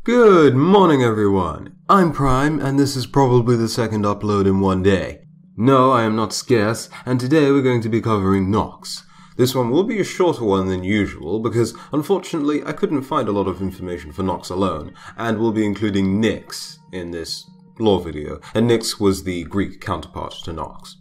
Good morning everyone, I'm Prime and this is probably the second upload in one day. No, I am not scarce, and today we're going to be covering Nox. This one will be a shorter one than usual because unfortunately I couldn't find a lot of information for Nox alone, and we'll be including Nyx in this lore video, and Nyx was the Greek counterpart to Nox.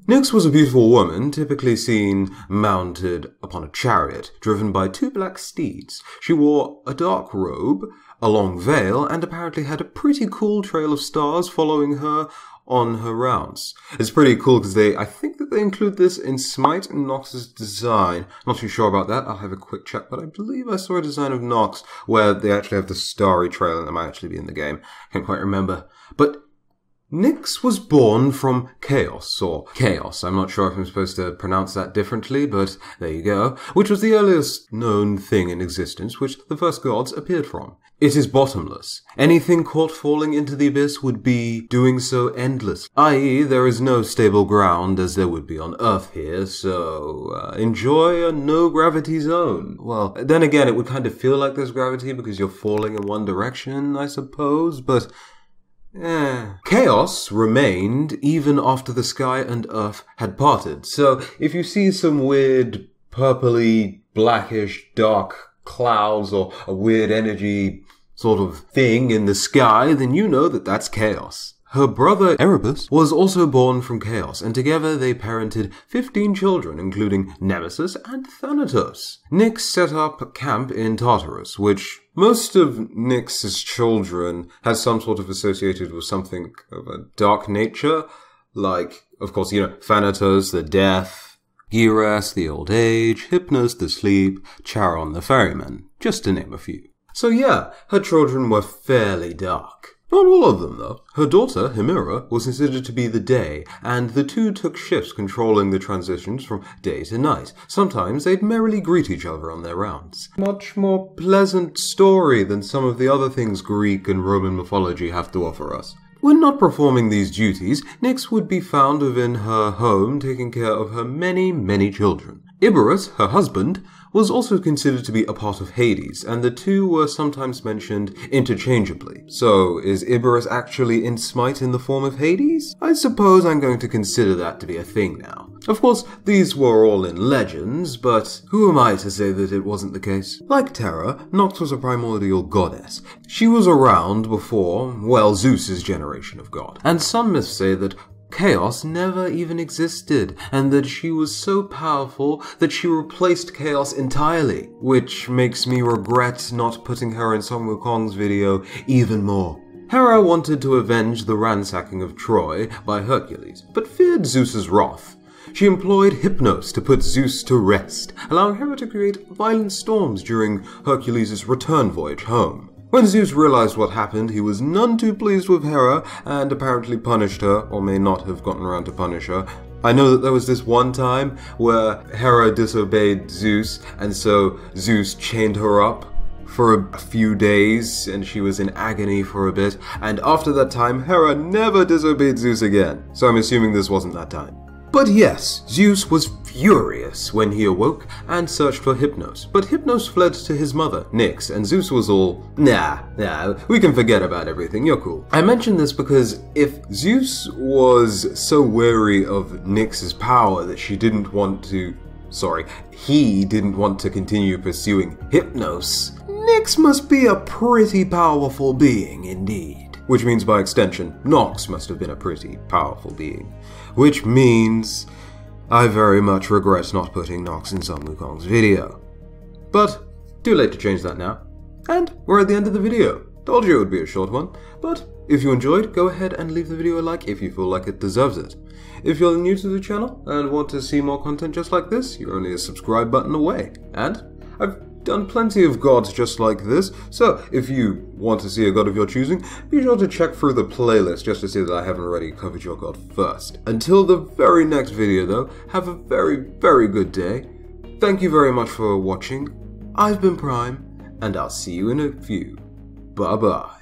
Nyx was a beautiful woman, typically seen mounted upon a chariot, driven by two black steeds. She wore a dark robe, a long veil, and apparently had a pretty cool trail of stars following her on her rounds. It's pretty cool because I think that they include this in Smite Nox's design. Not too sure about that, I'll have a quick check, but I believe I saw a design of Nox where they actually have the starry trail, and that might actually be in the game. Can't quite remember. But Nyx was born from Chaos, or Chaos, I'm not sure if I'm supposed to pronounce that differently, but there you go, which was the earliest known thing in existence which the first gods appeared from. It is bottomless. Anything caught falling into the abyss would be doing so endless, i.e. there is no stable ground as there would be on Earth here, so enjoy a no-gravity zone. Well, then again, it would kind of feel like there's gravity because you're falling in one direction, I suppose, but Chaos remained even after the sky and earth had parted. So if you see some weird purpley, blackish, dark clouds or a weird energy sort of thing in the sky, then you know that that's Chaos. Her brother Erebus was also born from Chaos, and together they parented 15 children, including Nemesis and Thanatos. Nyx set up camp in Tartarus, which most of Nyx's children has some sort of associated with something of a dark nature, like, of course, Thanatos, the death, Geras, the old age, Hypnos, the sleep, Charon, the ferryman, just to name a few. So yeah, her children were fairly dark. Not all of them, though. Her daughter, Hemira, was considered to be the day, and the two took shifts controlling the transitions from day to night. Sometimes they'd merrily greet each other on their rounds. Much more pleasant story than some of the other things Greek and Roman mythology have to offer us. When not performing these duties, Nyx would be found within her home taking care of her many, many children. Iberus, her husband, was also considered to be a part of Hades, and the two were sometimes mentioned interchangeably. So, is Iberus actually in Smite in the form of Hades? I suppose I'm going to consider that to be a thing now. Of course, these were all in legends, but who am I to say that it wasn't the case? Like Terra, Nox was a primordial goddess. She was around before, well, Zeus's generation of god. And some myths say that Chaos never even existed, and that she was so powerful that she replaced Chaos entirely, which makes me regret not putting her in Sun Wukong's video even more. Hera wanted to avenge the ransacking of Troy by Hercules, but feared Zeus's wrath. She employed Hypnos to put Zeus to rest, allowing Hera to create violent storms during Hercules' return voyage home. When Zeus realized what happened, he was none too pleased with Hera, and apparently punished her, or may not have gotten around to punish her. I know that there was this one time where Hera disobeyed Zeus, and so Zeus chained her up for a few days, and she was in agony for a bit, and after that time, Hera never disobeyed Zeus again. So I'm assuming this wasn't that time. But yes, Zeus was furious when he awoke and searched for Hypnos, but Hypnos fled to his mother, Nyx, and Zeus was all, nah, we can forget about everything, you're cool. I mention this because if Zeus was so wary of Nyx's power that he didn't want to continue pursuing Hypnos, Nyx must be a pretty powerful being indeed. Which means by extension, Nox must have been a pretty powerful being. Which means I very much regret not putting Nox in Sun Wukong's video. But too late to change that now. And we're at the end of the video. Told you it would be a short one, but if you enjoyed, go ahead and leave the video a like if you feel like it deserves it. If you're new to the channel and want to see more content just like this, you're only a subscribe button away. And I've done plenty of gods just like this, so if you want to see a god of your choosing, be sure to check through the playlist just to see that I haven't already covered your god first. Until the very next video though, have a very, very good day. Thank you very much for watching. I've been Prime, and I'll see you in a few. Bye bye.